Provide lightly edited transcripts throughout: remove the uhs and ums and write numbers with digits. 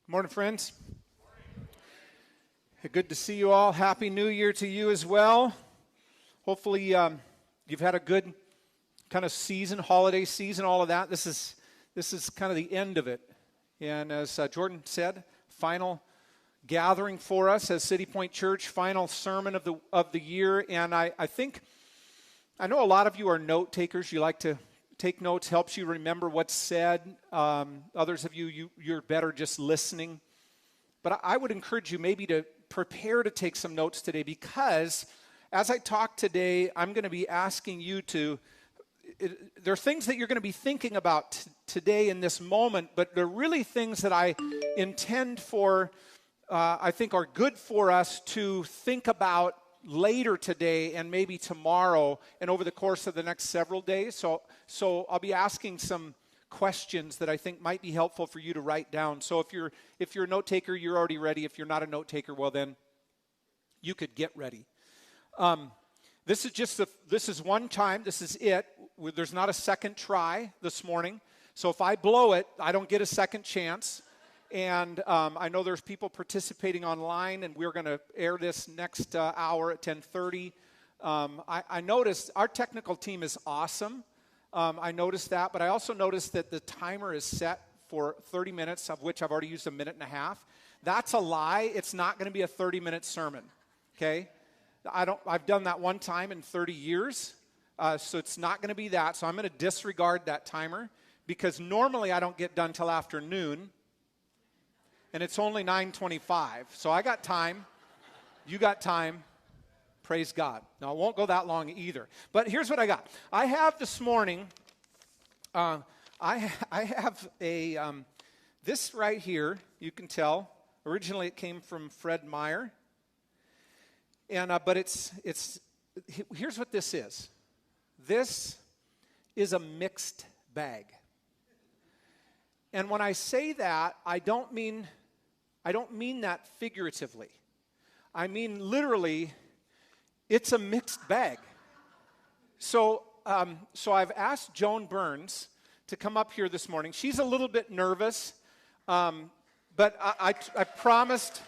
Morning, friends. Good to see you all. Happy New Year to you as well. Hopefully you've had a good kind of season, holiday season, all of that. This is kind of the end of it. And as Jordan said, final gathering for us as City Point Church, final sermon of the year. And I know a lot of you are note takers. You like to take notes, helps you remember what's said. Others of you're better just listening. But I would encourage you maybe to prepare to take some notes today, because as I talk today, I'm going to be asking you there are things that you're going to be thinking about today in this moment, but they're really things that I intend for, I think are good for us to think about later today and maybe tomorrow and over the course of the next several days. So I'll be asking some questions that I think might be helpful for you to write down. So if you're a note taker, you're already ready. If you're not a note taker, well then you could get ready. This is one time. This is it. There's not a second try this morning. So if I blow it, I don't get a second chance. And I know there's people participating online, and we're going to air this next hour at 10:30. I noticed our technical team is awesome. I noticed that, but I also noticed that the timer is set for 30 minutes, of which I've already used a minute and a half. That's a lie. It's not going to be a 30-minute sermon, okay? I've done that one time in 30 years, so it's not going to be that. So I'm going to disregard that timer, because normally I don't get done till afternoon, and it's only 9:25. So I got time. You got time. Praise God. Now, it won't go that long either. But here's what I got. I have this morning, I have this right here, you can tell. Originally, it came from Fred Meyer. And but here's what this is. This is a mixed bag. And when I say that, I don't mean that figuratively. I mean literally. It's a mixed bag. So I've asked Joan Burns to come up here this morning. She's a little bit nervous, but I promised.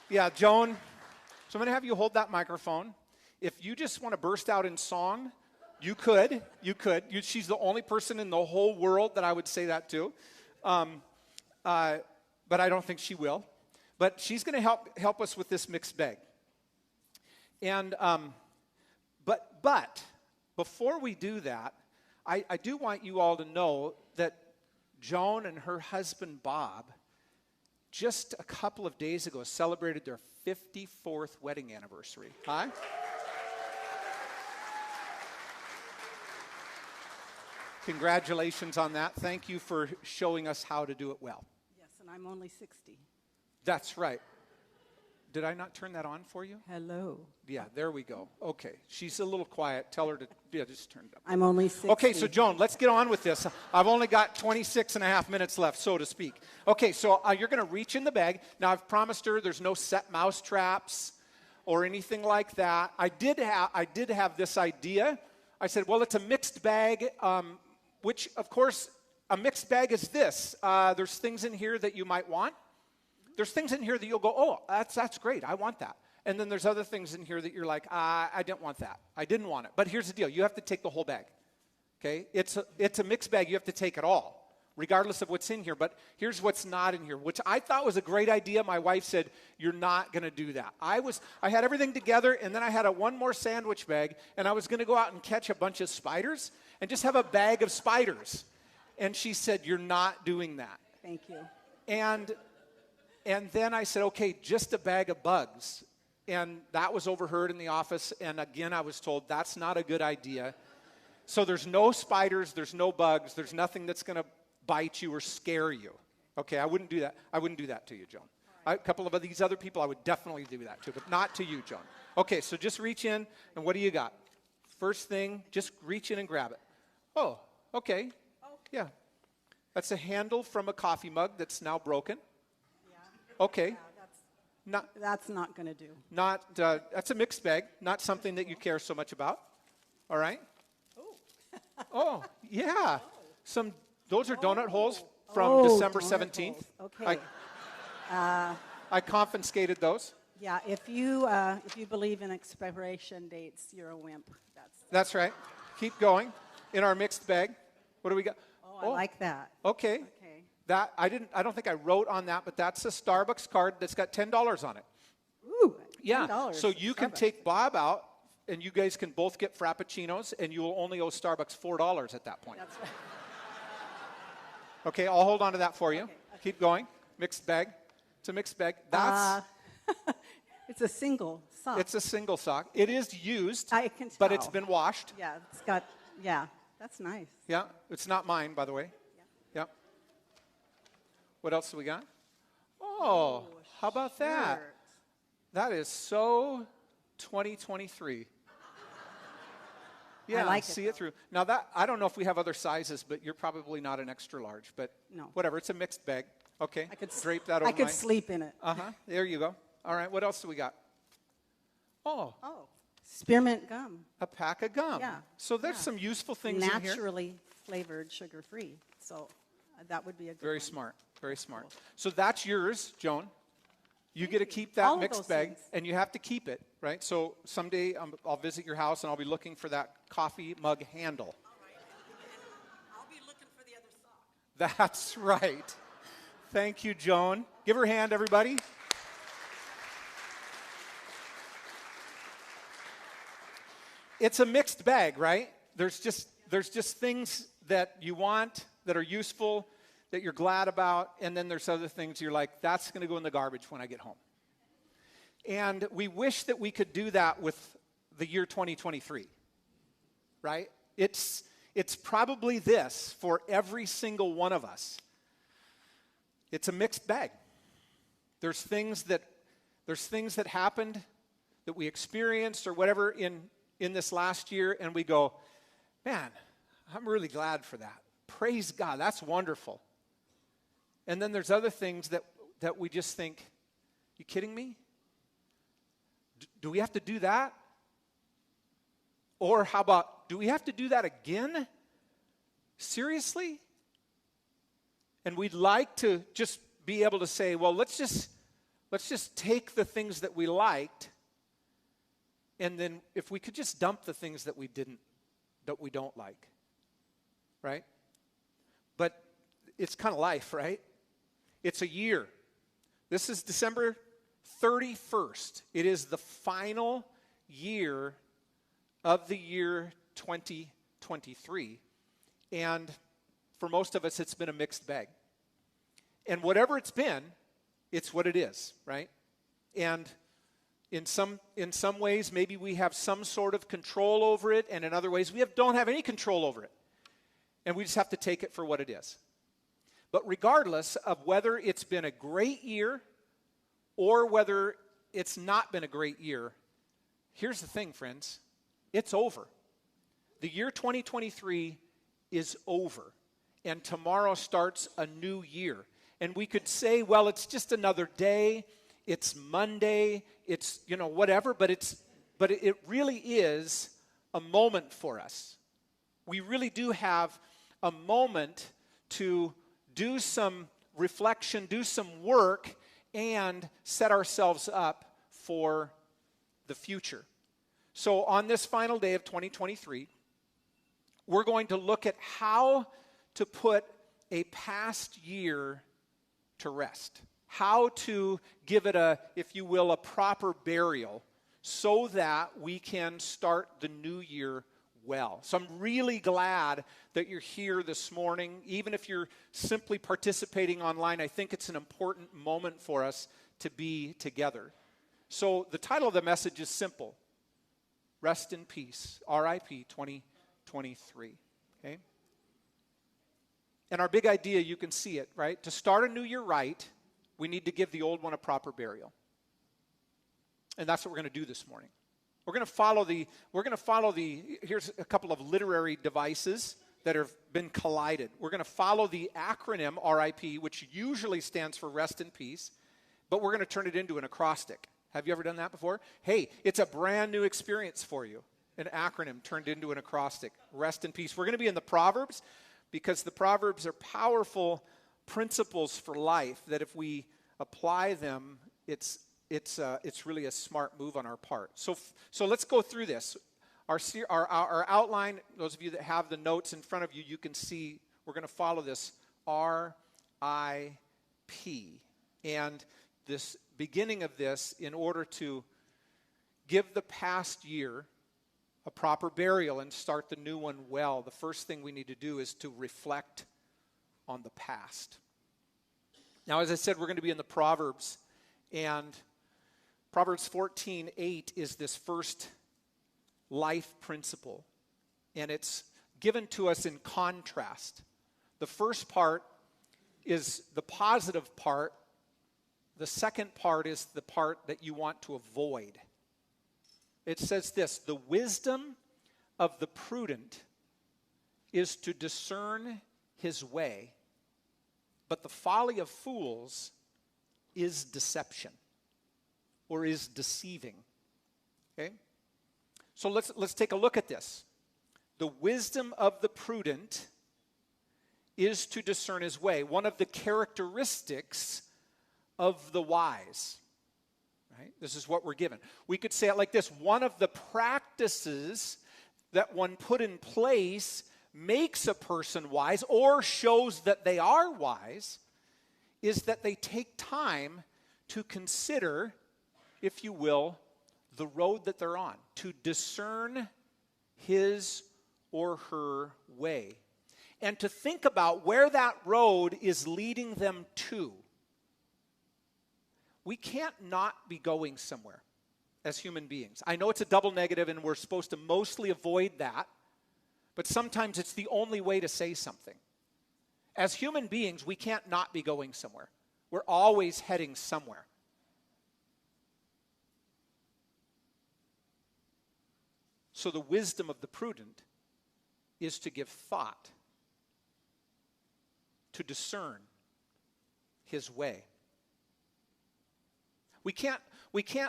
Yeah, Joan. So I'm going to have you hold that microphone. If you just want to burst out in song, you could. She's the only person in the whole world that I would say that to. But I don't think she will. But she's going to help us with this mixed bag. And but before we do that, I do want you all to know that Joan and her husband Bob just a couple of days ago celebrated their 54th wedding anniversary. Hi. Congratulations on that. Thank you for showing us how to do it well. Yes, and I'm only 60. That's right. Did I not turn that on for you? Hello. Yeah, there we go. Okay. She's a little quiet. Tell her to, just turn it up. I'm only 60. Okay, so Joan, let's get on with this. I've only got 26 and a half minutes left, so to speak. Okay, so you're going to reach in the bag. Now, I've promised her there's no set mouse traps or anything like that. I did have this idea. I said, well, it's a mixed bag, which, of course, a mixed bag is this. There's things in here that you might want. There's things in here that you'll go, oh, that's great. I want that. And then there's other things in here that you're like, I didn't want that. I didn't want it. But here's the deal. You have to take the whole bag. Okay? It's a mixed bag. You have to take it all, regardless of what's in here. But here's what's not in here, which I thought was a great idea. My wife said, you're not going to do that. I had everything together, and then I had one more sandwich bag, and I was going to go out and catch a bunch of spiders and just have a bag of spiders. And she said, you're not doing that. Thank you. And then I said, okay, just a bag of bugs. And that was overheard in the office. And again, I was told that's not a good idea. So there's no spiders, there's no bugs, there's nothing that's going to bite you or scare you. Okay, I wouldn't do that. I wouldn't do that to you, Joan. Right. A couple of these other people, I would definitely do that to, but not to you, Joan. Okay, so just reach in, and what do you got? First thing, just reach in and grab it. Oh, okay. Oh. Yeah. That's a handle from a coffee mug that's now broken. Okay. Yeah, that's not going to do. That's a mixed bag, not something that you care so much about. All right? Oh, yeah. Those are donut holes from December 17th. Okay. I confiscated those. Yeah, if you believe in expiration dates, you're a wimp. That's right. Keep going. In our mixed bag, what do we got? I like that. Okay. Okay. That I don't think I wrote on that, but that's a Starbucks card that's got $10 on it. Ooh, Yeah. $10 So you can Starbucks. take Bob out, and you guys can both get Frappuccinos, and you will only owe Starbucks $4 at that point. That's right. Okay, I'll hold on to that for you. Okay. Keep going. Mixed bag. It's a mixed bag. That's It's a single sock. it's a single sock. It is used, I can but it's tell. been washed. Yeah, it's got, yeah, that's nice. Yeah, it's not mine, by the way. Yeah. What else do we got? Oh, how about that? Shirt. That is so 2023. Yeah, like it, see though. it through. Now that I don't know if we have other sizes, but you're probably not an extra large. But No. whatever, it's a mixed bag. Okay, I could drape that over I could mine. sleep in it. There you go. All right, what else do we got? Oh, Oh, spearmint gum. a pack of gum. Yeah. So there's Yeah. some useful things in here. Naturally flavored, sugar-free. So that would be a good Very one. smart. Very smart. So that's yours, Joan. You get to keep that All of mixed those bag, things. and you have to keep it, right? So someday I'll visit your house, and I'll be looking for that coffee mug handle. I'll be looking for the other sock. That's right. Thank you, Joan. Give her a hand, everybody. It's a mixed bag, right? There's just things that you want that are useful, that you're glad about, and then there's other things you're like, that's going to go in the garbage when I get home. And we wish that we could do that with the year 2023, right? It's probably this for every single one of us. It's a mixed bag. There's things that happened that we experienced or whatever in this last year, and we go, man, I'm really glad for that. Praise God, that's wonderful. And then there's other things that we just think, you kidding me? Do we have to do that? Or how about, do we have to do that again? Seriously? And we'd like to just be able to say, well, let's just take the things that we liked, and then if we could just dump the things that we don't like, right? But it's kind of life, right? It's a year. This is December 31st. It is the final year of the year 2023. And for most of us, it's been a mixed bag. And whatever it's been, it's what it is, right? And in some ways, maybe we have some sort of control over it, and in other ways, we don't have any control over it. And we just have to take it for what it is. But regardless of whether it's been a great year or whether it's not been a great year, here's the thing, friends. It's over. The year 2023 is over. And tomorrow starts a new year. And we could say, well, it's just another day. It's Monday. It's, whatever. But it really is a moment for us. We really do have a moment to do some reflection, do some work, and set ourselves up for the future. So on this final day of 2023, we're going to look at how to put a past year to rest. How to give it a proper burial so that we can start the new year well. So I'm really glad that you're here this morning. Even if you're simply participating online, I think it's an important moment for us to be together. So the title of the message is simple. Rest in peace. R.I.P. 2023. Okay? And our big idea, you can see it, right? To start a new year right, we need to give the old one a proper burial. And that's what we're going to do this morning. We're going to follow here's a couple of literary devices that have been collided. We're going to follow the acronym R.I.P., which usually stands for rest in peace, but we're going to turn it into an acrostic. Have you ever done that before? Hey, it's a brand new experience for you. An acronym turned into an acrostic. Rest in peace. We're going to be in the Proverbs because the Proverbs are powerful principles for life that if we apply them, it's really a smart move on our part. So let's go through this. Our outline, those of you that have the notes in front of you, you can see we're going to follow this R.I.P. And this beginning of this, in order to give the past year a proper burial and start the new one well, the first thing we need to do is to reflect on the past. Now, as I said, we're going to be in the Proverbs, and Proverbs 14:8 is this first life principle, and it's given to us in contrast. The first part is the positive part. The second part is the part that you want to avoid. It says this: the wisdom of the prudent is to discern his way, but the folly of fools is deception, or is deceiving. Okay? So let's take a look at this. The wisdom of the prudent is to discern his way. One of the characteristics of the wise. Right? This is what we're given. We could say it like this: one of the practices that one put in place makes a person wise, or shows that they are wise, is that they take time to consider, if you will, the road that they're on, to discern his or her way, and to think about where that road is leading them to. We can't not be going somewhere as human beings. I know it's a double negative, and we're supposed to mostly avoid that, but sometimes it's the only way to say something. As human beings, we can't not be going somewhere. We're always heading somewhere. So the wisdom of the prudent is to give thought, to discern his way. We can't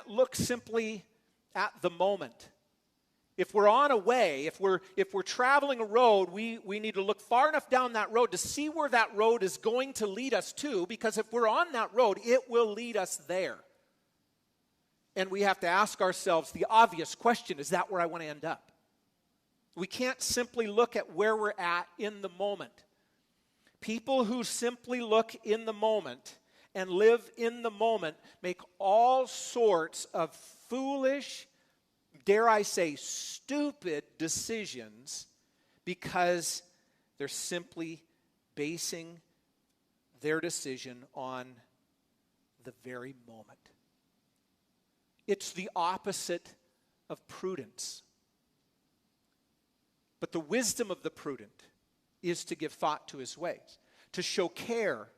look simply at the moment. If we're on a way, if we're traveling a road, we need to look far enough down that road to see where that road is going to lead us to, because if we're on that road, it will lead us there. And we have to ask ourselves the obvious question: is that where I want to end up? We can't simply look at where we're at in the moment. People who simply look in the moment and live in the moment make all sorts of foolish, dare I say, stupid decisions, because they're simply basing their decision on the very moment. It's the opposite of prudence. But the wisdom of the prudent is to give thought to his ways, to show care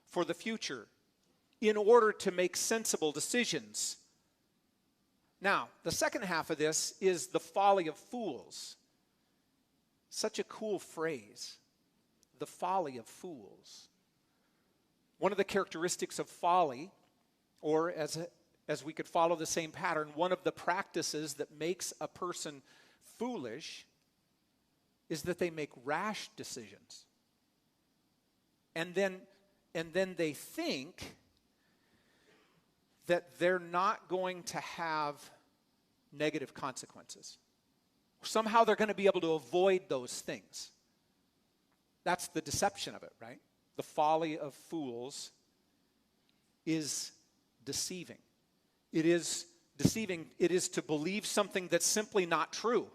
for the future in order to make sensible decisions. Now, the second half of this is the folly of fools. Such a cool phrase, the folly of fools. One of the characteristics of folly, or as we could follow the same pattern, one of the practices that makes a person foolish is that they make rash decisions. And then they think that they're not going to have negative consequences. Somehow they're going to be able to avoid those things. That's the deception of it, right? The folly of fools is deceiving. It is deceiving. It is to believe something that's simply not true.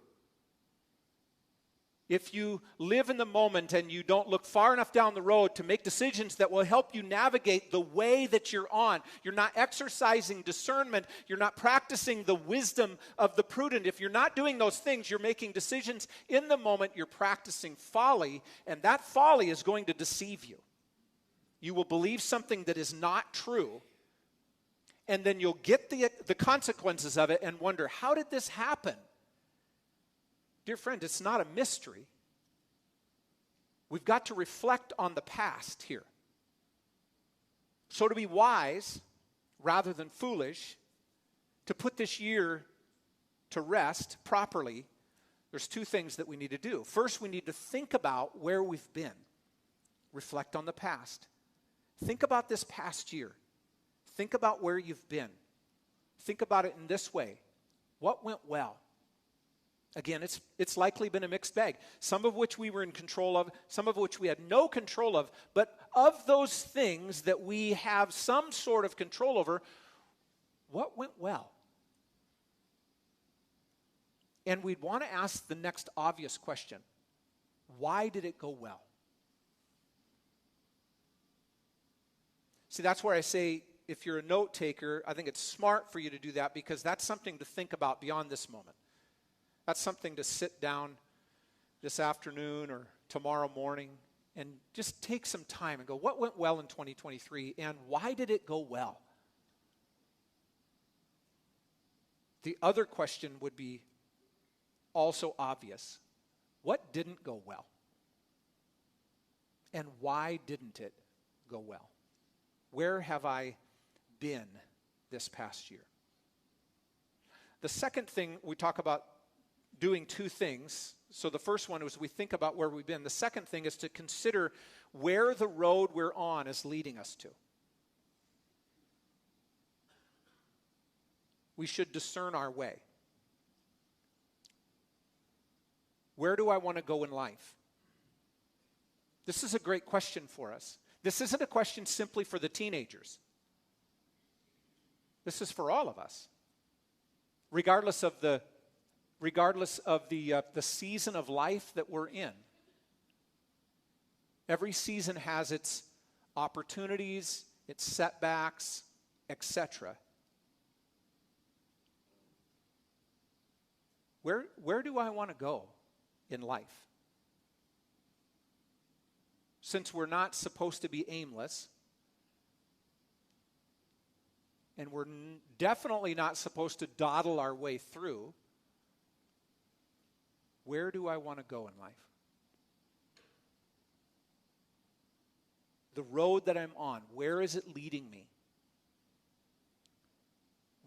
If you live in the moment and you don't look far enough down the road to make decisions that will help you navigate the way that you're on, you're not exercising discernment, you're not practicing the wisdom of the prudent. If you're not doing those things, you're making decisions in the moment, you're practicing folly, and that folly is going to deceive you. You will believe something that is not true, and then you'll get the consequences of it and wonder, how did this happen? Dear friend, it's not a mystery. We've got to reflect on the past here. So to be wise rather than foolish, to put this year to rest properly, there's two things that we need to do. First, we need to think about where we've been. Reflect on the past. Think about this past year. Think about where you've been. Think about it in this way. What went well? Again, it's likely been a mixed bag, some of which we were in control of, some of which we had no control of. But of those things that we have some sort of control over, what went well? And we'd want to ask the next obvious question. Why did it go well? See, that's where I say, if you're a note taker, I think it's smart for you to do that, because that's something to think about beyond this moment. That's something to sit down this afternoon or tomorrow morning and just take some time and go, what went well in 2023 and why did it go well? The other question would be also obvious. What didn't go well? And why didn't it go well? Where have I been this past year? The second thing, we talk about doing two things. So the first one is we think about where we've been. The second thing is to consider where the road we're on is leading us to. We should discern our way. Where do I want to go in life? This is a great question for us. This isn't a question simply for the teenagers. This is for all of us. Regardless of the season of life that we're in. Every season has its opportunities, its setbacks, etc. Where do I want to go in life? Since we're not supposed to be aimless, and we're definitely not supposed to dawdle our way through, where do I want to go in life? The road that I'm on, where is it leading me?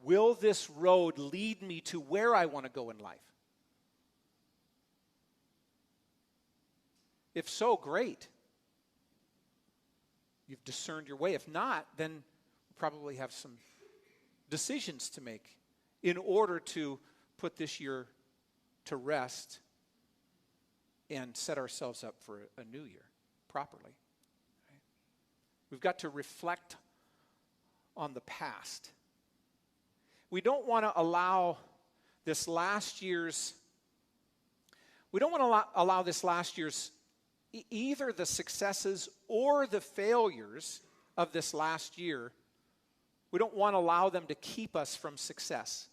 Will this road lead me to where I want to go in life? If so, great. You've discerned your way. If not, then we'll probably have some decisions to make in order to put this year to rest and set ourselves up for a new year properly. Right? We've got to reflect on the past. We don't want to allow this last year's either the successes or the failures of this last year. We don't want to allow them to keep us from success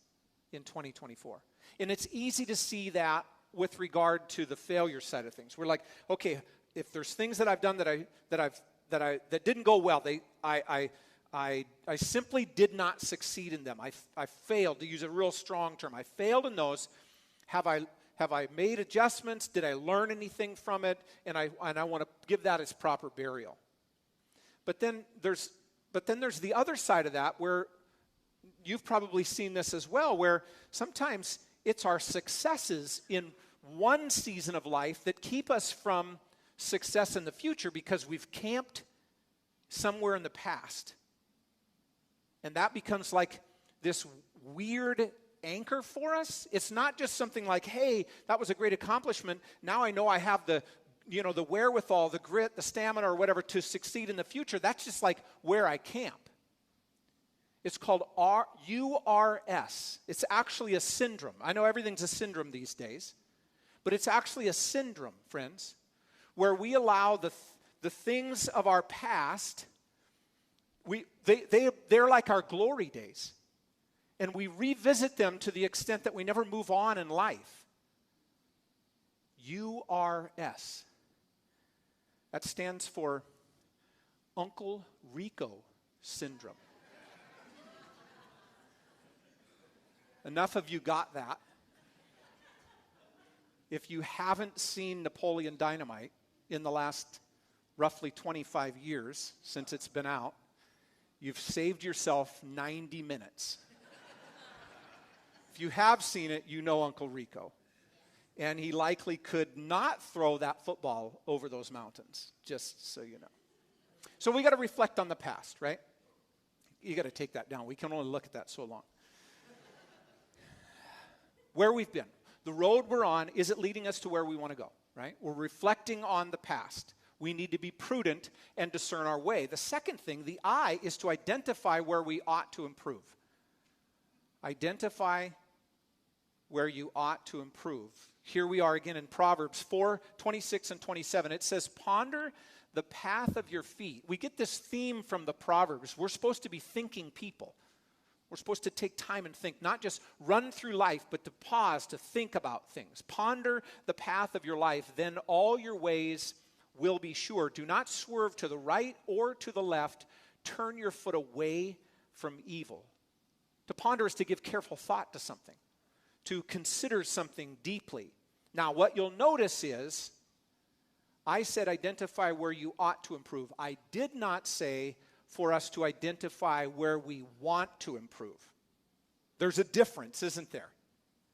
in 2024. And it's easy to see that with regard to the failure side of things. We're like, okay, if there's things that I've done that didn't go well, I simply did not succeed in them. I failed, to use a real strong term. I failed in those. Have I made adjustments? Did I learn anything from it? And I want to give that its proper burial. But then there's the other side of that, where you've probably seen this as well, where sometimes it's our successes in one season of life that keep us from success in the future because we've camped somewhere in the past. And that becomes like this weird anchor for us. It's not just something like, hey, that was a great accomplishment. Now I know I have the wherewithal, the grit, the stamina, or whatever to succeed in the future. That's just like where I camp. It's called URS. It's actually a syndrome. I know everything's a syndrome these days, but it's actually a syndrome, friends, where we allow the things of our past, they're like our glory days. And we revisit them to the extent that we never move on in life. URS. That stands for Uncle Rico syndrome. Enough of you got that. If you haven't seen Napoleon Dynamite in the last roughly 25 years since it's been out, you've saved yourself 90 minutes. If you have seen it, you know Uncle Rico. And he likely could not throw that football over those mountains, just so you know. So we got to reflect on the past, right? You got to take that down. We can only look at that so long. Where we've been. The road we're on, is it leading us to where we want to go, right? We're reflecting on the past. We need to be prudent and discern our way. The second thing, the I, is to identify where we ought to improve. Identify where you ought to improve. Here we are again in Proverbs 4:26 and 27. It says, ponder the path of your feet. We get this theme from the Proverbs. We're supposed to be thinking people. We're supposed to take time and think, not just run through life, but to pause, to think about things. Ponder the path of your life, then all your ways will be sure. Do not swerve to the right or to the left. Turn your foot away from evil. To ponder is to give careful thought to something, to consider something deeply. Now, what you'll notice is, I said identify where you ought to improve. I did not say for us to identify where we want to improve. There's a difference, isn't there?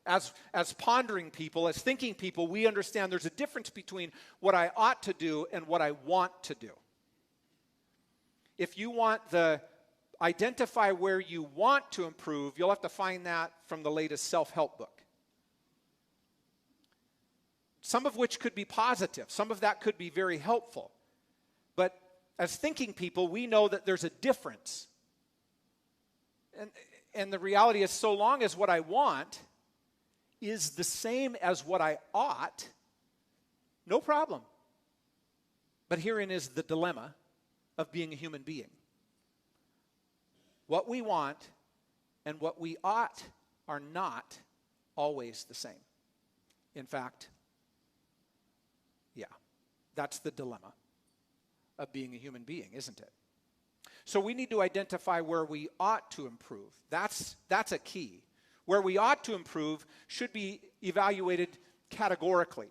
As pondering people, as thinking people, we understand there's a difference between what I ought to do and what I want to do. If you want the identify where you want to improve, you'll have to find that from the latest self-help book. Some of which could be positive. Some of that could be very helpful. But as thinking people, we know that there's a difference. And the reality is, so long as what I want is the same as what I ought, no problem. But herein is the dilemma of being a human being. What we want and what we ought are not always the same. In fact, that's the dilemma of being a human being, isn't it? So we need to identify where we ought to improve. That's a key. Where we ought to improve should be evaluated categorically,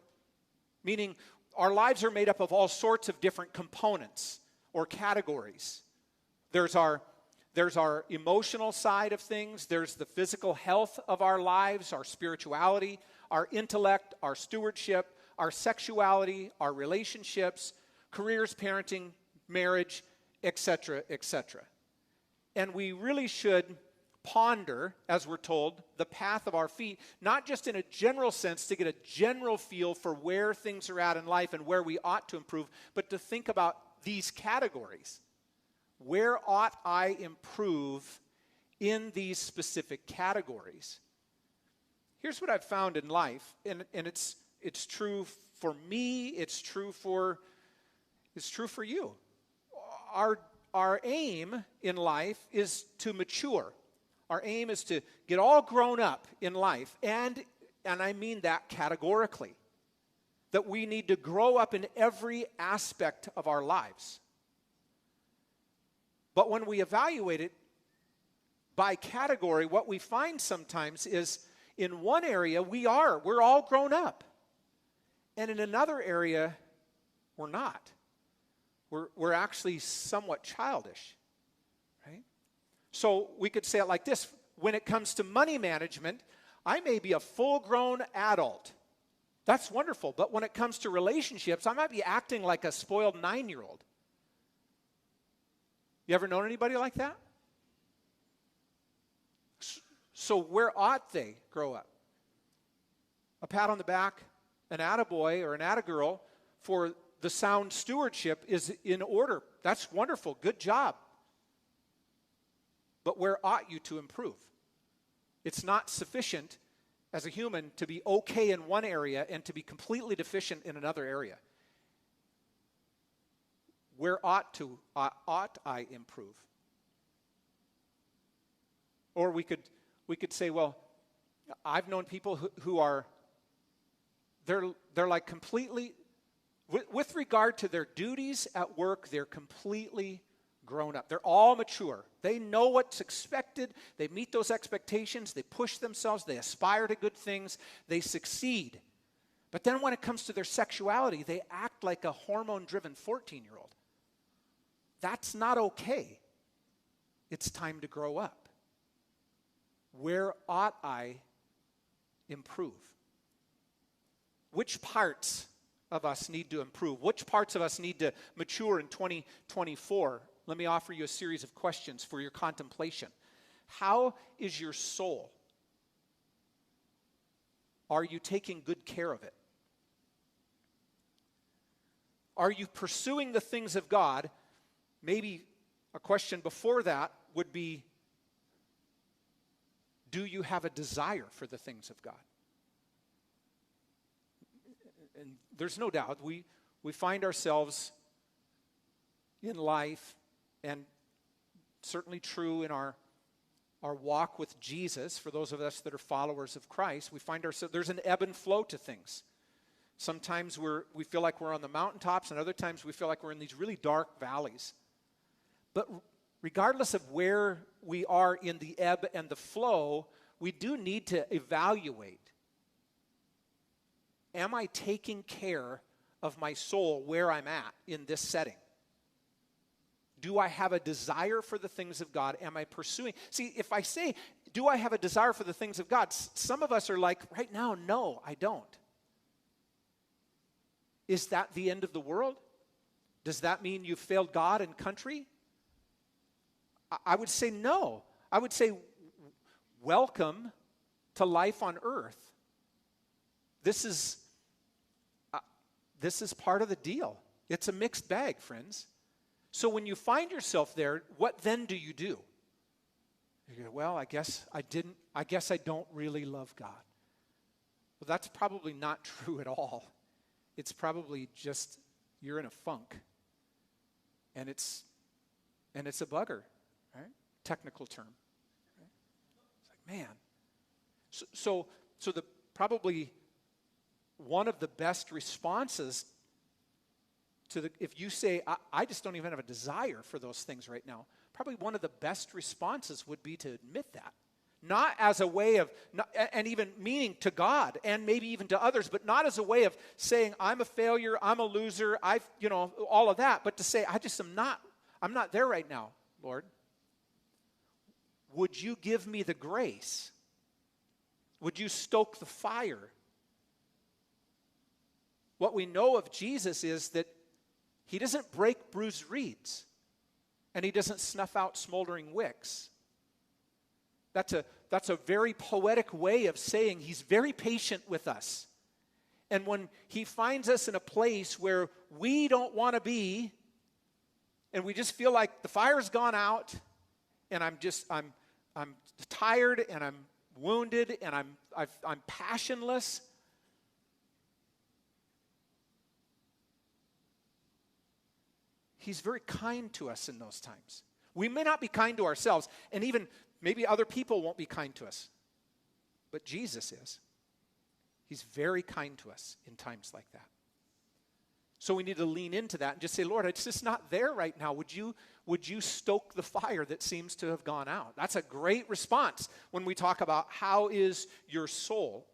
meaning our lives are made up of all sorts of different components or categories. There's our emotional side of things. There's the physical health of our lives, our spirituality, our intellect, our stewardship, our sexuality, our relationships, careers, parenting, marriage, etc., etc. And we really should ponder, as we're told, the path of our feet, not just in a general sense to get a general feel for where things are at in life and where we ought to improve, but to think about these categories. Where ought I improve in these specific categories? Here's what I've found in life, and it's true for me, it's true for you. Our aim in life is to mature. Our aim is to get all grown up in life, and I mean that categorically. That we need to grow up in every aspect of our lives. But when we evaluate it by category, what we find sometimes is in one area we're all grown up. And in another area, we're not. We're actually somewhat childish, right? So we could say it like this. When it comes to money management, I may be a full-grown adult. That's wonderful. But when it comes to relationships, I might be acting like a spoiled 9-year-old. You ever known anybody like that? So where ought they grow up? A pat on the back, an attaboy or an attagirl for the sound stewardship is in order. That's wonderful. Good job. But where ought you to improve? It's not sufficient as a human to be okay in one area and to be completely deficient in another area. Where ought I improve? Or we could say, well, I've known people who are they're like completely with regard to their duties at work, they're completely grown up. They're all mature. They know what's expected. They meet those expectations. They push themselves. They aspire to good things. They succeed. But then when it comes to their sexuality, they act like a hormone-driven 14-year-old. That's not okay. It's time to grow up. Where ought I improve? Which parts of us need to improve? Which parts of us need to mature in 2024? let me offer you a series of questions for your contemplation. How is your soul? Are you taking good care of it? Are you pursuing the things of God? Maybe a question before that would be, do you have a desire for the things of God? And there's no doubt we find ourselves in life, and certainly true in our walk with Jesus, for those of us that are followers of Christ, we find ourselves, there's an ebb and flow to things. Sometimes we feel like we're on the mountaintops, and other times we feel like we're in these really dark valleys. But regardless of where we are in the ebb and the flow, we do need to evaluate. Am I taking care of my soul where I'm at in this setting? Do I have a desire for the things of God? Am I pursuing? See, if I say, do I have a desire for the things of God? Some of us are like, right now, no, I don't. Is that the end of the world? Does that mean you've failed God and country? I would say no. I would say, welcome to life on earth. This is part of the deal. It's a mixed bag, friends. So when you find yourself there, what then do? You go, well, I guess I don't really love God. Well, that's probably not true at all. It's probably just you're in a funk. And it's a bugger, right? Technical term. Right? It's like, man. So the probably one of the best responses if you say, I just don't even have a desire for those things right now, probably one of the best responses would be to admit that. Not as a way of, and even meaning to God and maybe even to others, but not as a way of saying, I'm a failure, I'm a loser, all of that, but to say, I'm not there right now, Lord. Would you give me the grace? Would you stoke the fire? What we know of Jesus is that he doesn't break bruised reeds, and he doesn't snuff out smoldering wicks. That's a very poetic way of saying he's very patient with us. And when he finds us in a place where we don't want to be, and we just feel like the fire's gone out, and I'm tired, and I'm wounded, and I'm passionless, he's very kind to us in those times. We may not be kind to ourselves, and even maybe other people won't be kind to us. But Jesus is. He's very kind to us in times like that. So we need to lean into that and just say, Lord, it's just not there right now. Would you stoke the fire that seems to have gone out? That's a great response when we talk about how is your soul.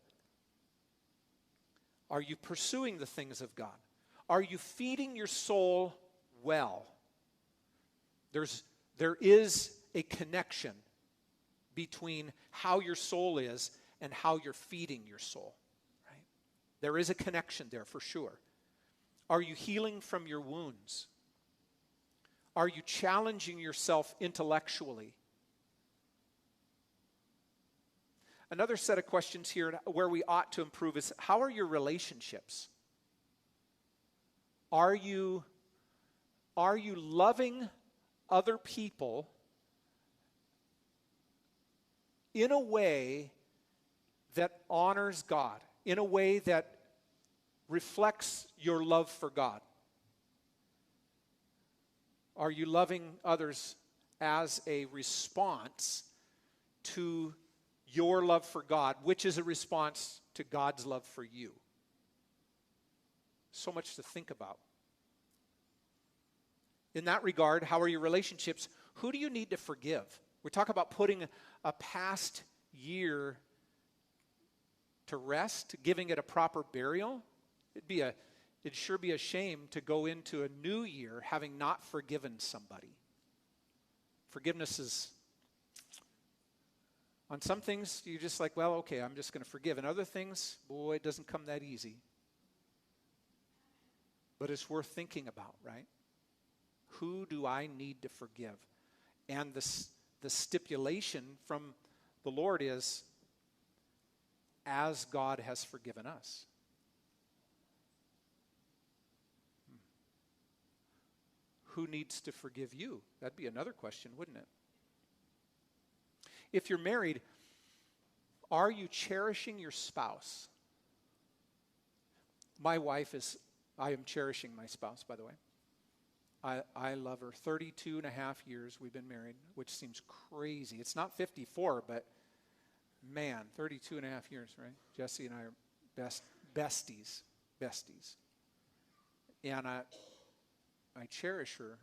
Are you pursuing the things of God? Are you feeding your soul well? There is a connection between how your soul is and how you're feeding your soul, right? There is a connection there for sure. Are you healing from your wounds? Are you challenging yourself intellectually? Another set of questions here where we ought to improve is, how are your relationships? Are you loving other people in a way that honors God, in a way that reflects your love for God? Are you loving others as a response to your love for God, which is a response to God's love for you? So much to think about. In that regard, how are your relationships? Who do you need to forgive? We talk about putting a past year to rest, giving it a proper burial. It'd sure be a shame to go into a new year having not forgiven somebody. Forgiveness is, on some things, you're just like, well, okay, I'm just going to forgive. And other things, boy, it doesn't come that easy. But it's worth thinking about, right? Who do I need to forgive? And the stipulation from the Lord is, as God has forgiven us. Who needs to forgive you? That'd be another question, wouldn't it? If you're married, are you cherishing your spouse? My wife is, I am cherishing my spouse, by the way. I love her. 32 and a half years we've been married, which seems crazy. It's not 54, but man, 32 and a half years, right? Jesse and I are besties. And I cherish her.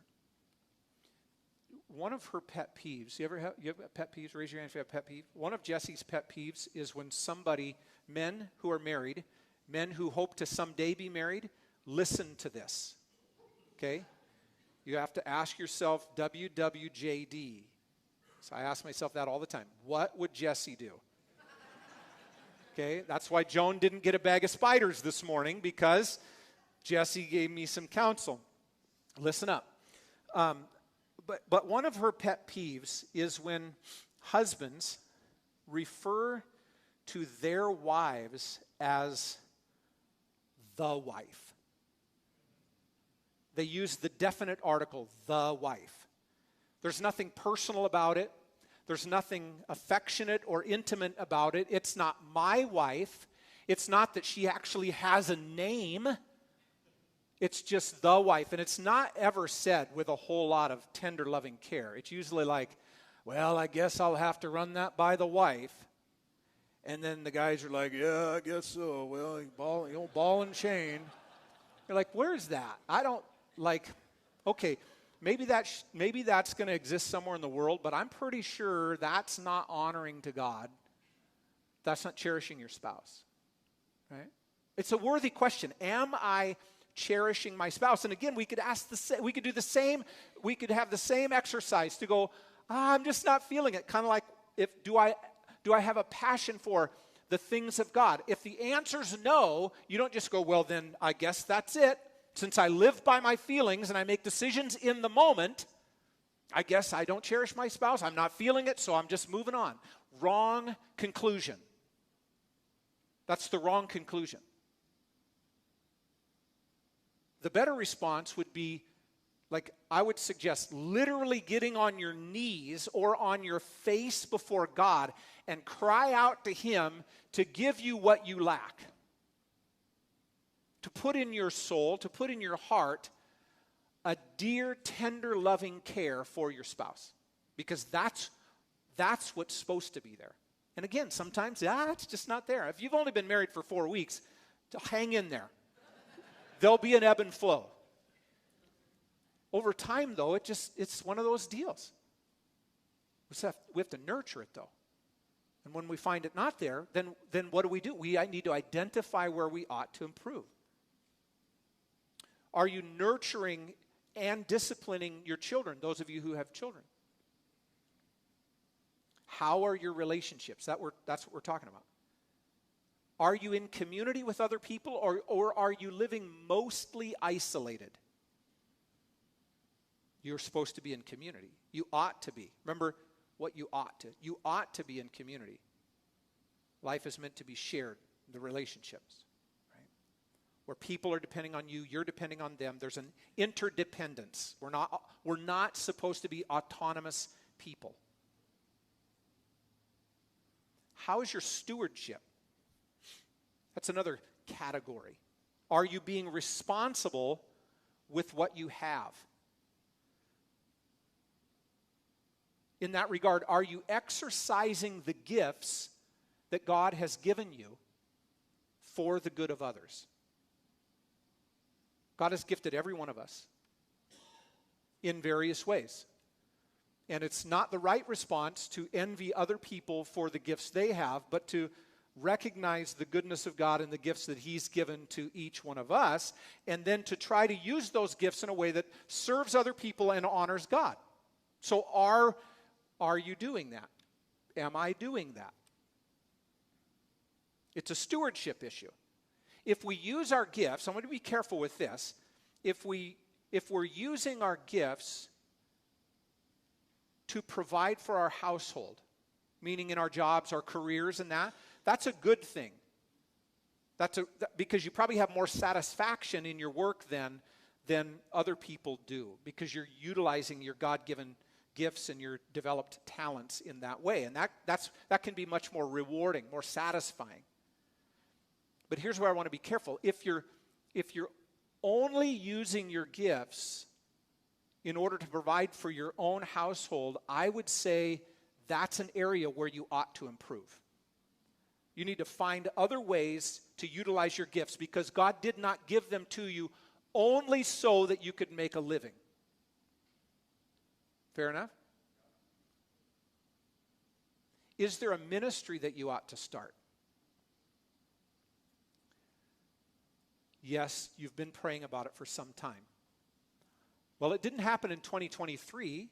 One of her pet peeves, you have pet peeves? Raise your hand if you have pet peeves. One of Jesse's pet peeves is when men who are married, men who hope to someday be married, listen to this. Okay? You have to ask yourself, WWJD. So I ask myself that all the time. What would Jesse do? Okay? That's why Joan didn't get a bag of spiders this morning, because Jesse gave me some counsel. Listen up. But one of her pet peeves is when husbands refer to their wives as the wife. They use the definite article, the wife. There's nothing personal about it. There's nothing affectionate or intimate about it. It's not my wife. It's not that she actually has a name. It's just the wife. And it's not ever said with a whole lot of tender, loving care. It's usually like, well, I guess I'll have to run that by the wife. And then the guys are like, yeah, I guess so. Well, ball and chain. You're like, where's that? I don't, like, okay, maybe that's going to exist somewhere in the world, but I'm pretty sure that's not honoring to God. That's not cherishing your spouse, right? It's a worthy question. Am I cherishing my spouse? And again, we could do the same. We could have the same exercise to go, I'm just not feeling it. Kind of like, do I have a passion for the things of God? If the answer's no, you don't just go, well, then I guess that's it. Since I live by my feelings and I make decisions in the moment, I guess I don't cherish my spouse. I'm not feeling it, so I'm just moving on. Wrong conclusion. That's the wrong conclusion. The better response would be, like, I would suggest literally getting on your knees or on your face before God and cry out to Him to give you what you lack. To put in your soul, to put in your heart a dear, tender, loving care for your spouse. Because that's what's supposed to be there. And again, sometimes, it's just not there. If you've only been married for 4 weeks, hang in there. There'll be an ebb and flow. Over time, though, it's one of those deals. We have to nurture it, though. And when we find it not there, then what do? I need to identify where we ought to improve. Are you nurturing and disciplining your children, those of you who have children? How are your relationships? That's what we're talking about. Are you in community with other people, or are you living mostly isolated? You're supposed to be in community. You ought to be. Remember what you ought to. You ought to be in community. Life is meant to be shared, the relationships. Where people are depending on you, you're depending on them. There's an interdependence. We're not supposed to be autonomous people. How is your stewardship? That's another category. Are you being responsible with what you have? In that regard, are you exercising the gifts that God has given you for the good of others? God has gifted every one of us in various ways. And it's not the right response to envy other people for the gifts they have, but to recognize the goodness of God and the gifts that He's given to each one of us, and then to try to use those gifts in a way that serves other people and honors God. So are you doing that? Am I doing that? It's a stewardship issue. If we use our gifts, I want to be careful with this. If we if we're using our gifts to provide for our household, meaning in our jobs, our careers and that's a good thing. Because you probably have more satisfaction in your work than other people do, because you're utilizing your God-given gifts and your developed talents in that way. And that can be much more rewarding, more satisfying. But here's where I want to be careful. If you're only using your gifts in order to provide for your own household, I would say that's an area where you ought to improve. You need to find other ways to utilize your gifts, because God did not give them to you only so that you could make a living. Fair enough? Is there a ministry that you ought to start? Yes, you've been praying about it for some time. Well, it didn't happen in 2023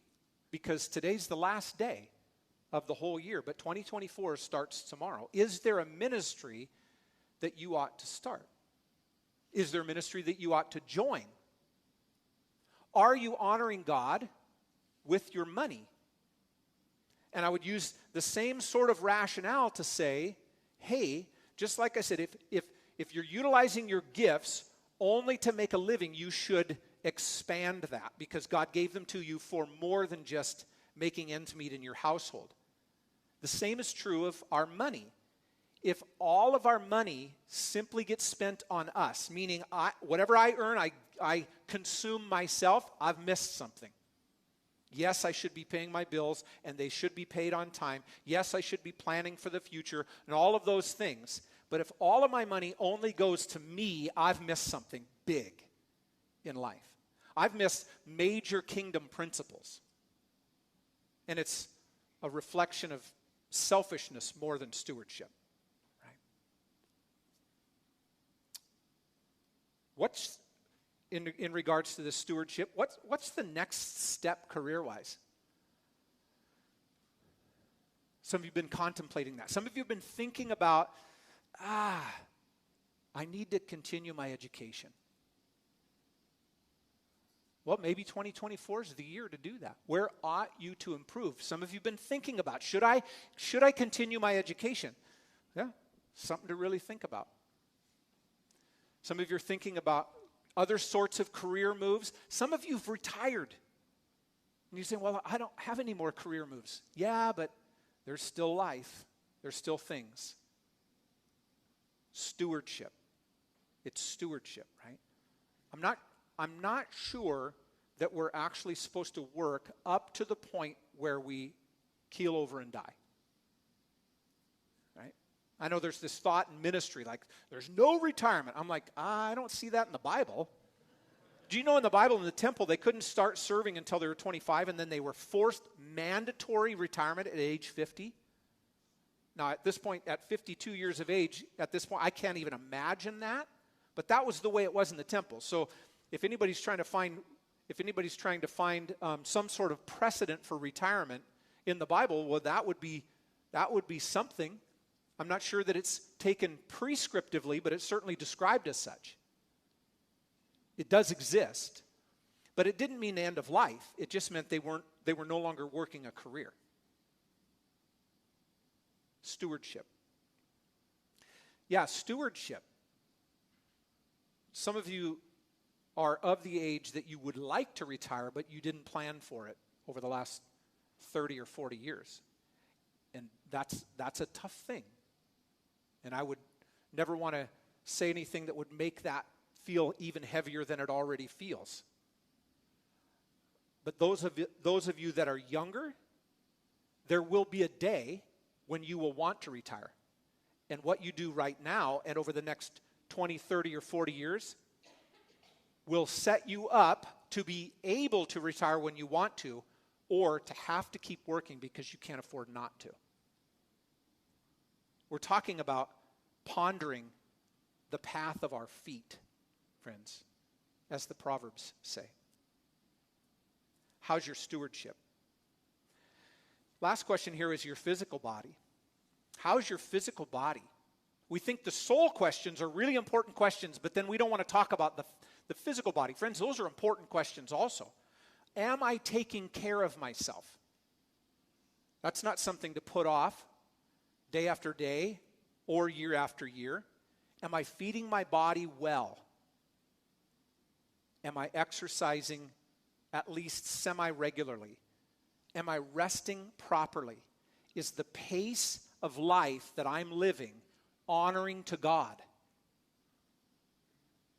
because today's the last day of the whole year, but 2024 starts tomorrow. Is there a ministry that you ought to start? Is there a ministry that you ought to join? Are you honoring God with your money? And I would use the same sort of rationale to say, hey, just like I said, if you're utilizing your gifts only to make a living, you should expand that, because God gave them to you for more than just making ends meet in your household. The same is true of our money. If all of our money simply gets spent on us, meaning whatever I earn, I consume myself, I've missed something. Yes, I should be paying my bills, and they should be paid on time. Yes, I should be planning for the future, and all of those things. But if all of my money only goes to me, I've missed something big in life. I've missed major kingdom principles. And it's a reflection of selfishness more than stewardship. Right? What's, in regards to this stewardship, what's the next step career-wise? Some of you have been contemplating that. Some of you have been thinking about, I need to continue my education. Well, maybe 2024 is the year to do that. Where ought you to improve? Some of you have been thinking about, should I continue my education? Yeah, something to really think about. Some of you are thinking about other sorts of career moves. Some of you have retired. And you say, well, I don't have any more career moves. Yeah, but there's still life. There's still things. Stewardship. It's stewardship, right? I'm not sure that we're actually supposed to work up to the point where we keel over and die. Right? I know there's this thought in ministry, like, there's no retirement. I'm like, I don't see that in the Bible. Do you know in the Bible, in the temple, they couldn't start serving until they were 25, and then they were forced mandatory retirement at age 50? Now, at this point, at 52 years of age, at this point, I can't even imagine that. But that was the way it was in the temple. So if anybody's trying to find some sort of precedent for retirement in the Bible, well, that would be something. I'm not sure that it's taken prescriptively, but it's certainly described as such. It does exist, but it didn't mean the end of life. It just meant they were no longer working a career. Stewardship. Yeah, stewardship. Some of you are of the age that you would like to retire, but you didn't plan for it over the last 30 or 40 years. And that's a tough thing. And I would never want to say anything that would make that feel even heavier than it already feels. But those of you that are younger, there will be a day when you will want to retire. And what you do right now and over the next 20, 30, or 40 years will set you up to be able to retire when you want to, or to have to keep working because you can't afford not to. We're talking about pondering the path of our feet, friends, as the Proverbs say. How's your stewardship? Last question here is your physical body. How's your physical body? We think the soul questions are really important questions, but then we don't want to talk about the physical body. Friends, those are important questions also. Am I taking care of myself? That's not something to put off day after day or year after year. Am I feeding my body well? Am I exercising at least semi-regularly? Am I resting properly? Is the pace of life that I'm living honoring to God?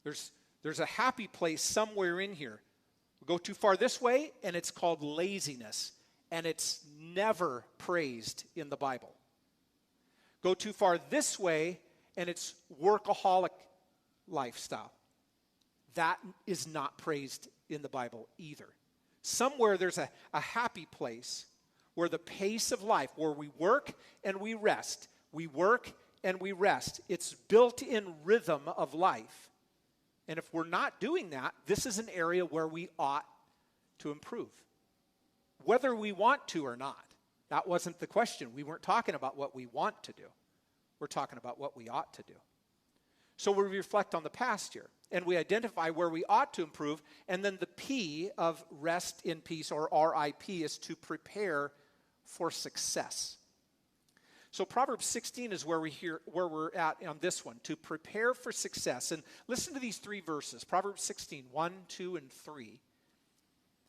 There's a happy place somewhere in here. We go too far this way, and it's called laziness, and it's never praised in the Bible. Go too far this way, and it's workaholic lifestyle. That is not praised in the Bible either. Somewhere there's a happy place where the pace of life, where we work and we rest. We work and we rest. It's built-in rhythm of life. And if we're not doing that, this is an area where we ought to improve. Whether we want to or not. That wasn't the question. We weren't talking about what we want to do. We're talking about what we ought to do. So we reflect on the past year, and we identify where we ought to improve, and then the P of rest in peace, or R.I.P, is to prepare for success. So Proverbs 16 is where we're at on this one, to prepare for success. And listen to these three verses, Proverbs 16, 1, 2, and 3.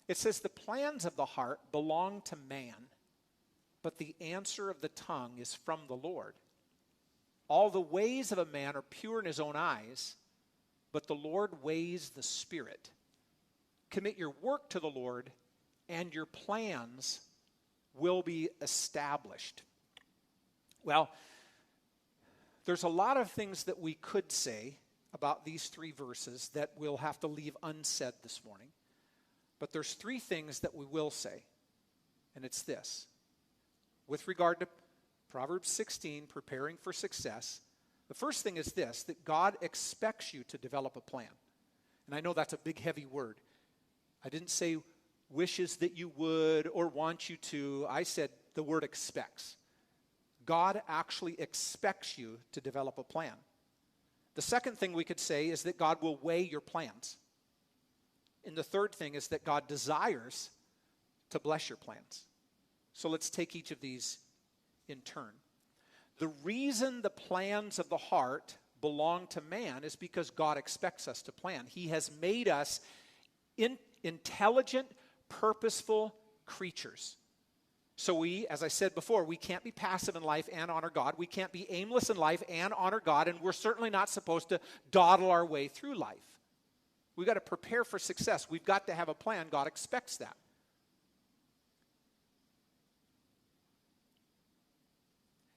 It says, the plans of the heart belong to man, but the answer of the tongue is from the Lord. All the ways of a man are pure in his own eyes, but the Lord weighs the spirit. Commit your work to the Lord, and your plans will be established. Well, there's a lot of things that we could say about these three verses that we'll have to leave unsaid this morning. But there's three things that we will say, and it's this. With regard to Proverbs 16, preparing for success, the first thing is this, that God expects you to develop a plan. And I know that's a big, heavy word. I didn't say wishes that you would or want you to. I said the word expects. God actually expects you to develop a plan. The second thing we could say is that God will weigh your plans. And the third thing is that God desires to bless your plans. So let's take each of these in turn. The reason the plans of the heart belong to man is because God expects us to plan. He has made us intelligent, purposeful creatures. So we, as I said before, we can't be passive in life and honor God. We can't be aimless in life and honor God, and we're certainly not supposed to dawdle our way through life. We've got to prepare for success. We've got to have a plan. God expects that.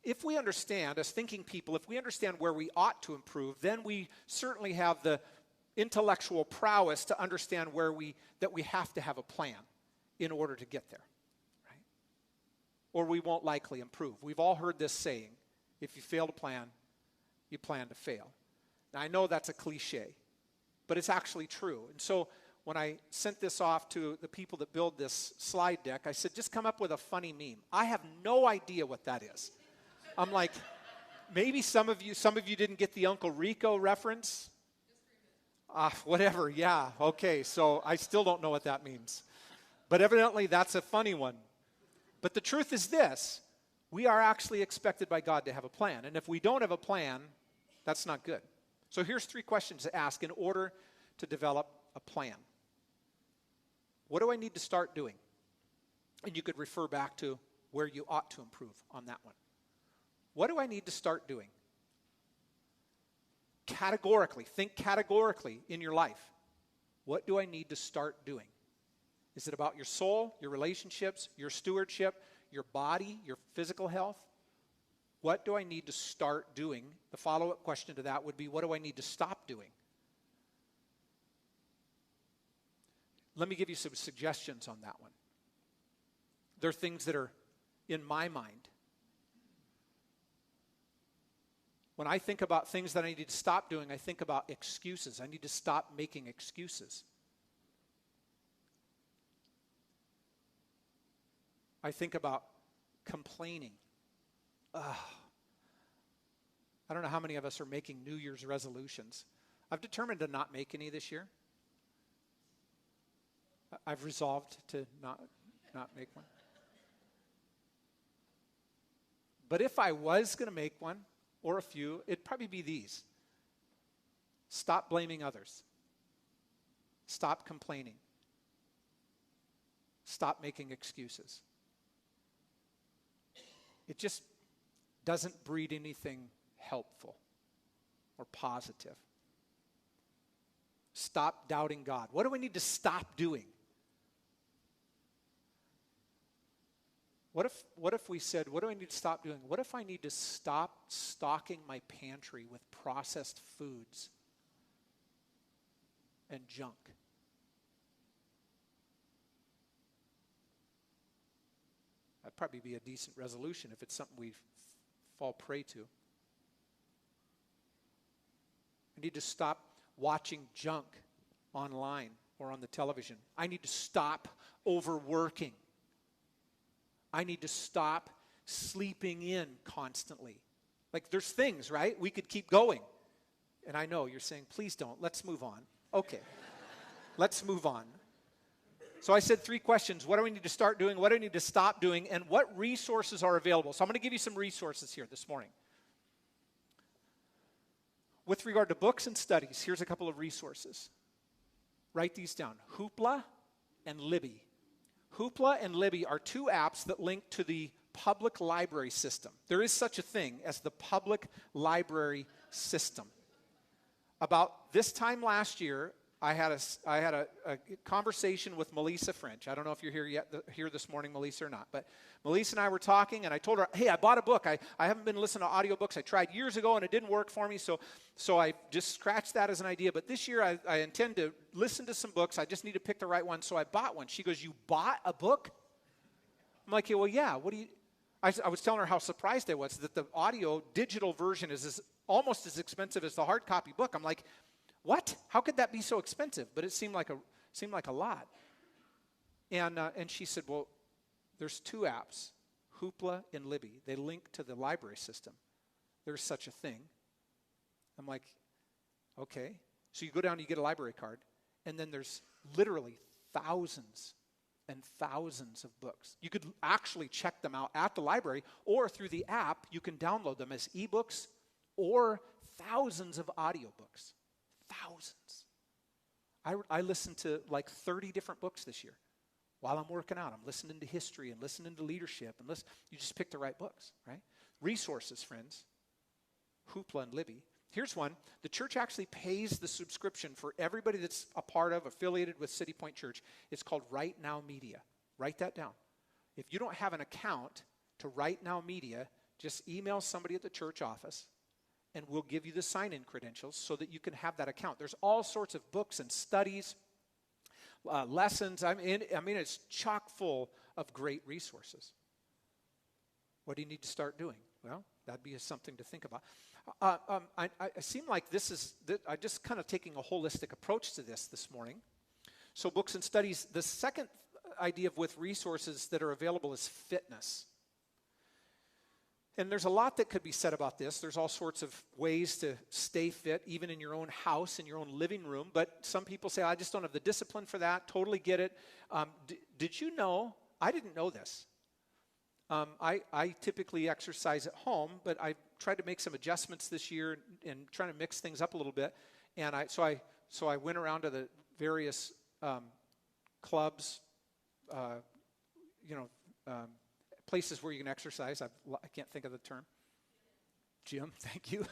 If we understand, as thinking people, if we understand where we ought to improve, then we certainly have the intellectual prowess to understand that we have to have a plan in order to get there, right? Or we won't likely improve. We've all heard this saying, if you fail to plan, you plan to fail. Now, I know that's a cliche, but it's actually true. And so when I sent this off to the people that build this slide deck, I said, just come up with a funny meme. I have no idea what that is. I'm like, maybe some of you didn't get the Uncle Rico reference. Whatever, yeah, okay, so I still don't know what that means. But evidently that's a funny one. But the truth is this, we are actually expected by God to have a plan. And if we don't have a plan, that's not good. So here's three questions to ask in order to develop a plan. What do I need to start doing? And you could refer back to where you ought to improve on that one. What do I need to start doing? Categorically, think categorically in your life. What do I need to start doing? Is it about your soul, your relationships, your stewardship, your body, your physical health? What do I need to start doing? The follow-up question to that would be, what do I need to stop doing? Let me give you some suggestions on that one. There are things that are in my mind. When I think about things that I need to stop doing, I think about excuses. I need to stop making excuses. I think about complaining. I don't know how many of us are making New Year's resolutions. I've determined to not make any this year. I've resolved to not make one. But if I was going to make one, or a few, it'd probably be these. Stop blaming others. Stop complaining. Stop making excuses. It just doesn't breed anything helpful or positive. Stop doubting God. What do we need to stop doing? What if we said, what do I need to stop doing? What if I need to stop stocking my pantry with processed foods and junk? That'd probably be a decent resolution if it's something we fall prey to. I need to stop watching junk online or on the television. I need to stop overworking. I need to stop sleeping in constantly. Like, there's things, right? We could keep going. And I know you're saying, please don't. Let's move on. Okay. Let's move on. So I said 3 questions. What do we need to start doing? What do we need to stop doing? And what resources are available? So I'm going to give you some resources here this morning. With regard to books and studies, here's a couple of resources. Write these down. Hoopla and Libby. Hoopla and Libby are 2 apps that link to the public library system. There is such a thing as the public library system. About this time last year, I had a conversation with Melissa French. I don't know if you're here this morning, Melissa, or not. But Melissa and I were talking, and I told her, hey, I bought a book. I haven't been listening to audiobooks. I tried years ago, and it didn't work for me, so I just scratched that as an idea. But this year, I intend to listen to some books. I just need to pick the right one, so I bought one. She goes, you bought a book? I'm like, well, yeah. What do you? I was telling her how surprised I was that the audio digital version is almost as expensive as the hard copy book. I'm like, what? How could that be so expensive? But it seemed like a lot. And she said, well, there's 2 apps, Hoopla and Libby. They link to the library system. There's such a thing. I'm like, okay. So you go down, you get a library card, and then there's literally thousands and thousands of books. You could actually check them out at the library, or through the app, you can download them as ebooks or thousands of audiobooks. Thousands. I listened to like 30 different books this year while I'm working out. I'm listening to history and listening to leadership. And you just pick the right books, right? Resources, friends. Hoopla and Libby. Here's one. The church actually pays the subscription for everybody that's a part of, affiliated with City Point Church. It's called Right Now Media. Write that down. If you don't have an account to Right Now Media, just email somebody at the church office, and we'll give you the sign-in credentials so that you can have that account. There's all sorts of books and studies, lessons. I mean, it's chock full of great resources. What do you need to start doing? Well, that'd be something to think about. I seem like I just kind of taking a holistic approach to this morning. So books and studies. The second idea with resources that are available is fitness. And there's a lot that could be said about this. There's all sorts of ways to stay fit, even in your own house, in your own living room. But some people say, I just don't have the discipline for that. Totally get it. Did you know? I didn't know this. I typically exercise at home, but I tried to make some adjustments this year and trying to mix things up a little bit. And so I went around to the various clubs, places where you can exercise. I can't think of the term. Gym, thank you.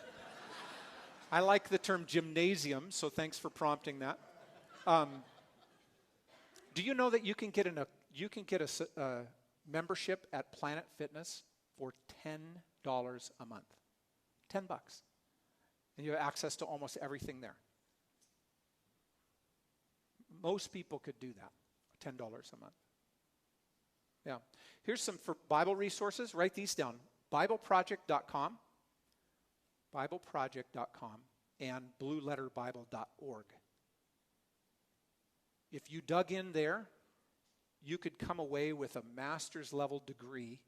I like the term gymnasium, so thanks for prompting that. Do you know that you can get a membership at Planet Fitness for $10 a month? $10. And you have access to almost everything there. Most people could do that, $10 a month. Yeah. Here's some for Bible resources. Write these down. BibleProject.com, BibleProject.com, and BlueLetterBible.org. If you dug in there, you could come away with a master's level degree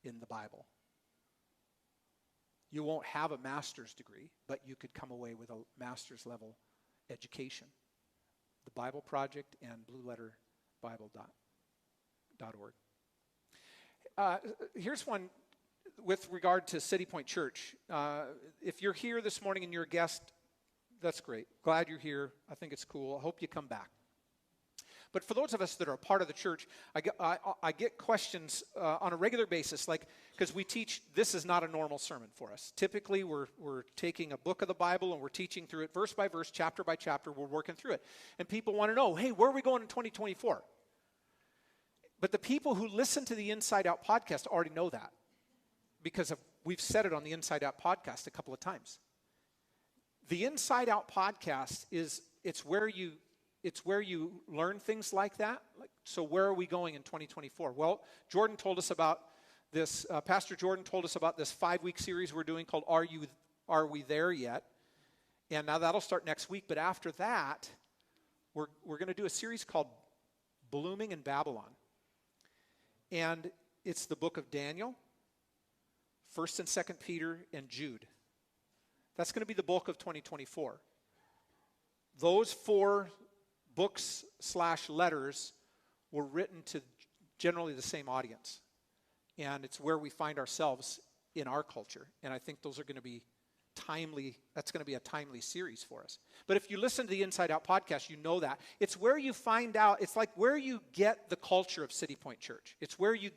in the Bible. You won't have a master's degree, but you could come away with a master's level education. the Bible Project, and blueletterbible.org. Here's one with regard to City Point Church. If you're here this morning and you're a guest, that's great. Glad you're here. I think it's cool. I hope you come back. But for those of us that are a part of the church, I get questions on a regular basis, like, because we teach, this is not a normal sermon for us. Typically, we're taking a book of the Bible and we're teaching through it verse by verse, chapter by chapter. We're working through it. And people want to know, hey, where are we going in 2024? But the people who listen to the Inside Out podcast already know that, because we've said it on the Inside Out podcast a couple of times. The Inside Out podcast it's where you learn things like that. So where are we going in 2024? Well, Jordan told us about this, Pastor Jordan told us about this 5-week series we're doing called Are We There Yet? And now that'll start next week. But after that, we're going to do a series called Blooming in Babylon. And it's the book of Daniel, 1st and 2nd Peter, and Jude. That's going to be the bulk of 2024. Those 4 books/letters were written to generally the same audience. And it's where we find ourselves in our culture. And I think those are going to be timely. That's going to be a timely series for us. But if you listen to the Inside Out podcast, you know that. It's where you find out, it's like where you get the culture of City Point Church. It's where you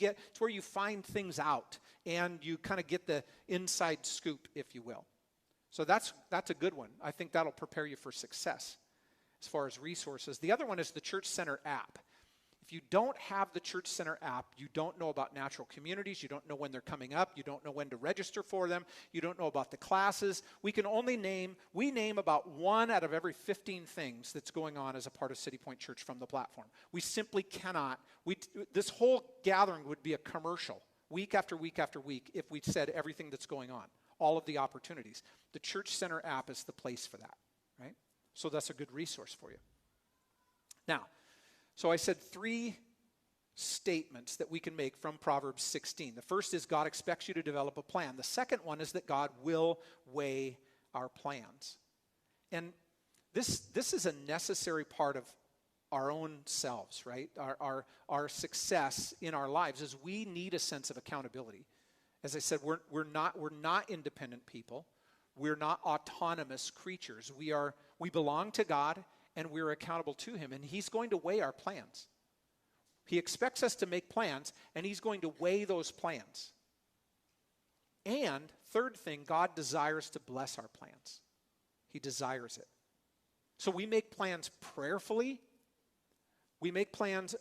find things out. And you kind of get the inside scoop, if you will. So that's a good one. I think that'll prepare you for success as far as resources. The other one is the Church Center app. If you don't have the Church Center app, you don't know about natural communities. You don't know when they're coming up. You don't know when to register for them. You don't know about the classes. We name about 1 out of every 15 things that's going on as a part of City Point Church from the platform. We simply cannot. This whole gathering would be a commercial week after week after week if we said everything that's going on, all of the opportunities. The Church Center app is the place for that, right? So that's a good resource for you. Now, so I said 3 statements that we can make from Proverbs 16. The first is God expects you to develop a plan. The second one is that God will weigh our plans. And this is a necessary part of our own selves, right? Our success in our lives is we need a sense of accountability. As I said, we're not independent people. We're not autonomous creatures. We belong to God, and we're accountable to Him, and He's going to weigh our plans. He expects us to make plans, and He's going to weigh those plans. And third thing, God desires to bless our plans. He desires it. So we make plans prayerfully. We make plans,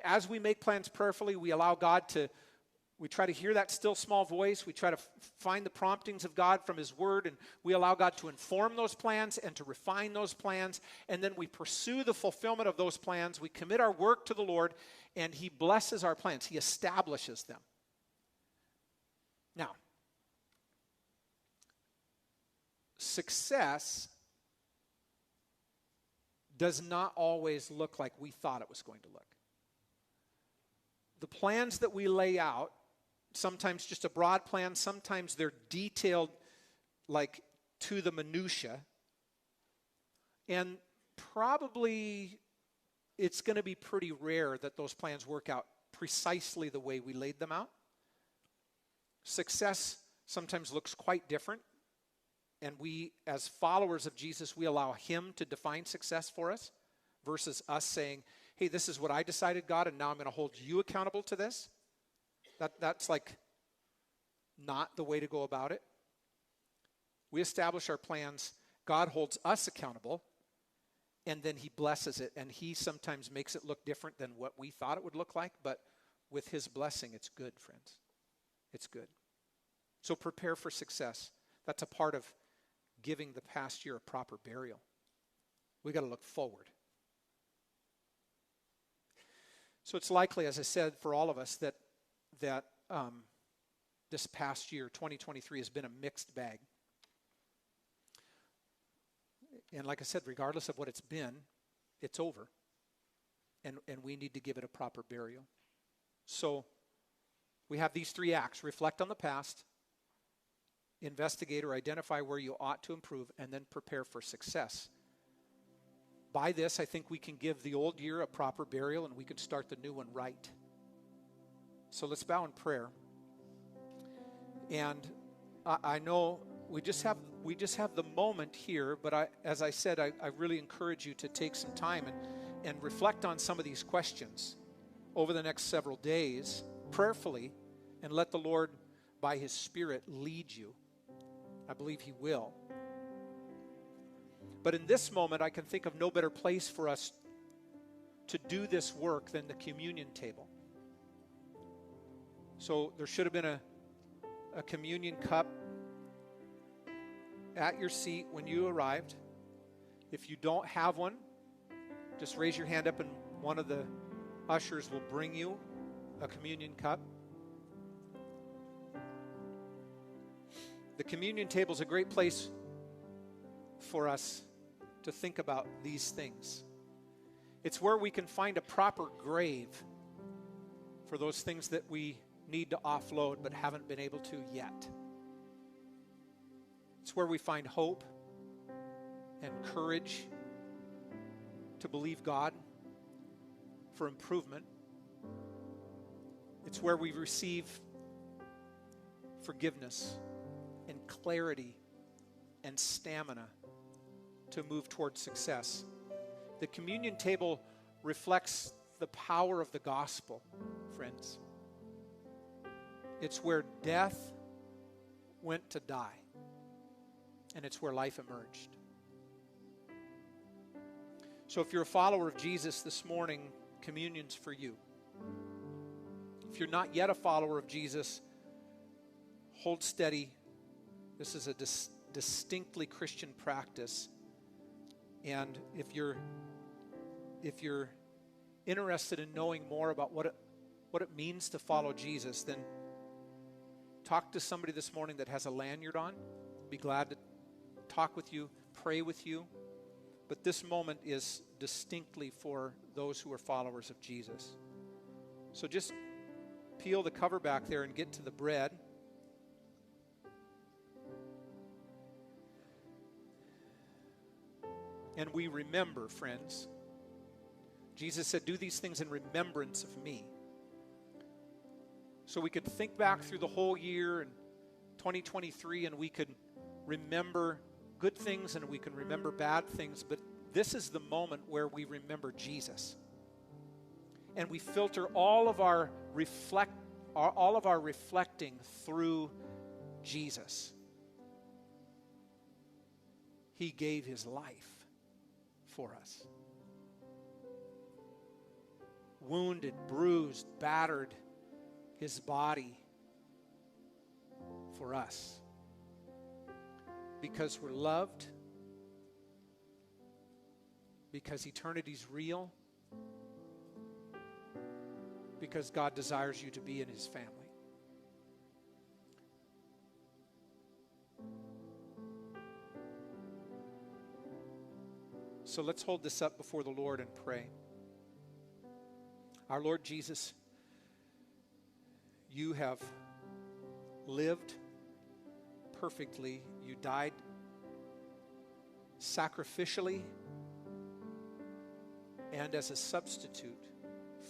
as we make plans prayerfully, we allow God to, we try to hear that still small voice. We try to find the promptings of God from His Word, and we allow God to inform those plans and to refine those plans. And then we pursue the fulfillment of those plans. We commit our work to the Lord, and He blesses our plans. He establishes them. Now, success does not always look like we thought it was going to look. The plans that we lay out, sometimes just a broad plan, sometimes they're detailed like to the minutia. And probably it's going to be pretty rare that those plans work out precisely the way we laid them out. Success sometimes looks quite different. And we, as followers of Jesus, we allow Him to define success for us versus us saying, hey, this is what I decided, God, and now I'm going to hold you accountable to this. That's like not the way to go about it. We establish our plans. God holds us accountable, and then He blesses it. And He sometimes makes it look different than what we thought it would look like, but with His blessing, it's good, friends. It's good. So prepare for success. That's a part of giving the past year a proper burial. We got to look forward. So it's likely, as I said, for all of us that this past year, 2023, has been a mixed bag. And like I said, regardless of what it's been, it's over. And we need to give it a proper burial. So we have these 3 acts: reflect on the past, investigate or identify where you ought to improve, and then prepare for success. by this, I think we can give the old year a proper burial and we can start the new one right. So let's bow in prayer. And I know we just have the moment here, but as I said, I really encourage you to take some time and reflect on some of these questions over the next several days, prayerfully, and let the Lord, by His Spirit, lead you. I believe He will. But in this moment, I can think of no better place for us to do this work than the communion table. So there should have been a communion cup at your seat when you arrived. If you don't have one, just raise your hand up and one of the ushers will bring you a communion cup. The communion table is a great place for us to think about these things. It's where we can find a proper grave for those things that we need to offload but haven't been able to yet. It's where we find hope and courage to believe God for improvement. It's where we receive forgiveness and clarity and stamina to move towards success. The communion table reflects the power of the gospel, friends. It's where death went to die, and it's where life emerged. So if you're a follower of Jesus this morning, communion's for you. If you're not yet a follower of Jesus, hold steady. This is a distinctly Christian practice. And if you're interested in knowing more about what it means to follow Jesus, then talk to somebody this morning that has a lanyard on. Be glad to talk with you, pray with you. But this moment is distinctly for those who are followers of Jesus. So just peel the cover back there and get to the bread. And we remember, friends. Jesus said, do these things in remembrance of me. So we could think back through the whole year and 2023 and we could remember good things and we can remember bad things, but this is the moment where we remember Jesus. And we filter all of our reflecting through Jesus. He gave His life for us. Wounded, bruised, battered, His body for us. Because we're loved, because eternity's real, because God desires you to be in His family. So let's hold this up before the Lord and pray. Our Lord Jesus, you have lived perfectly. You died sacrificially and as a substitute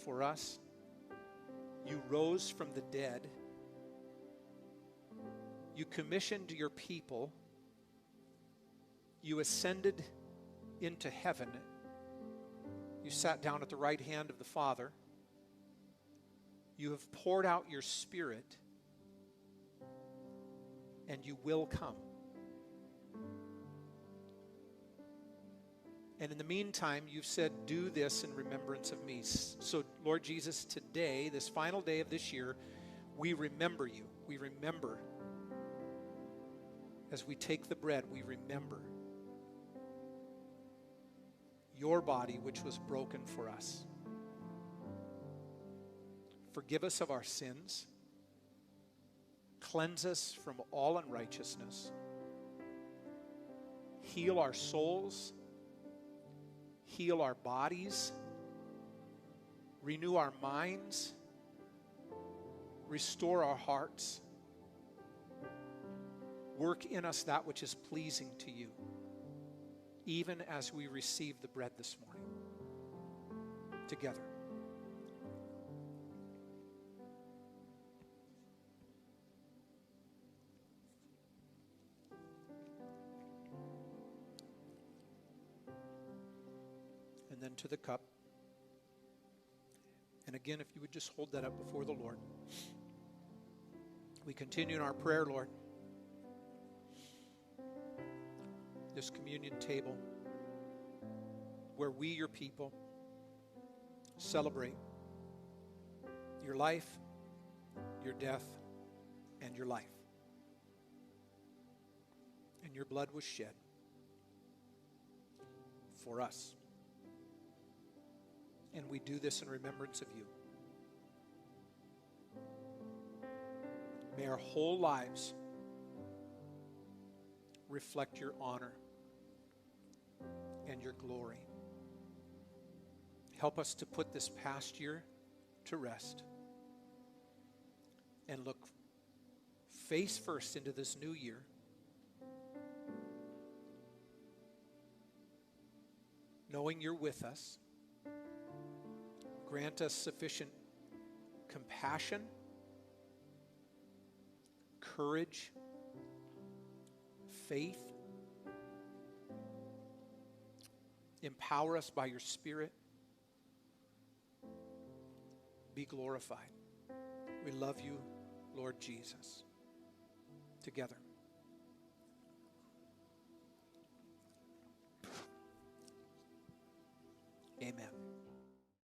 for us. You rose from the dead. You commissioned your people. You ascended into heaven. You sat down at the right hand of the Father. You have poured out your Spirit, and you will come. And in the meantime, you've said, do this in remembrance of me. So, Lord Jesus, today, this final day of this year, we remember you. We remember. As we take the bread, we remember your body, which was broken for us. Forgive us of our sins. Cleanse us from all unrighteousness. Heal our souls. Heal our bodies. Renew our minds. Restore our hearts. Work in us that which is pleasing to you. even as we receive the bread this morning together. And then to the cup. And again, if you would just hold that up before the Lord. We continue in our prayer, Lord. This communion table where we, your people, celebrate your life, your death, and your life. And your blood was shed for us. And we do this in remembrance of you. May our whole lives reflect your honor and your glory. Help us to put this past year to rest and look face first into this new year, knowing you're with us. Grant us sufficient compassion, courage, faith. Empower us by your Spirit. Be glorified. We love you, Lord Jesus. Together. Amen.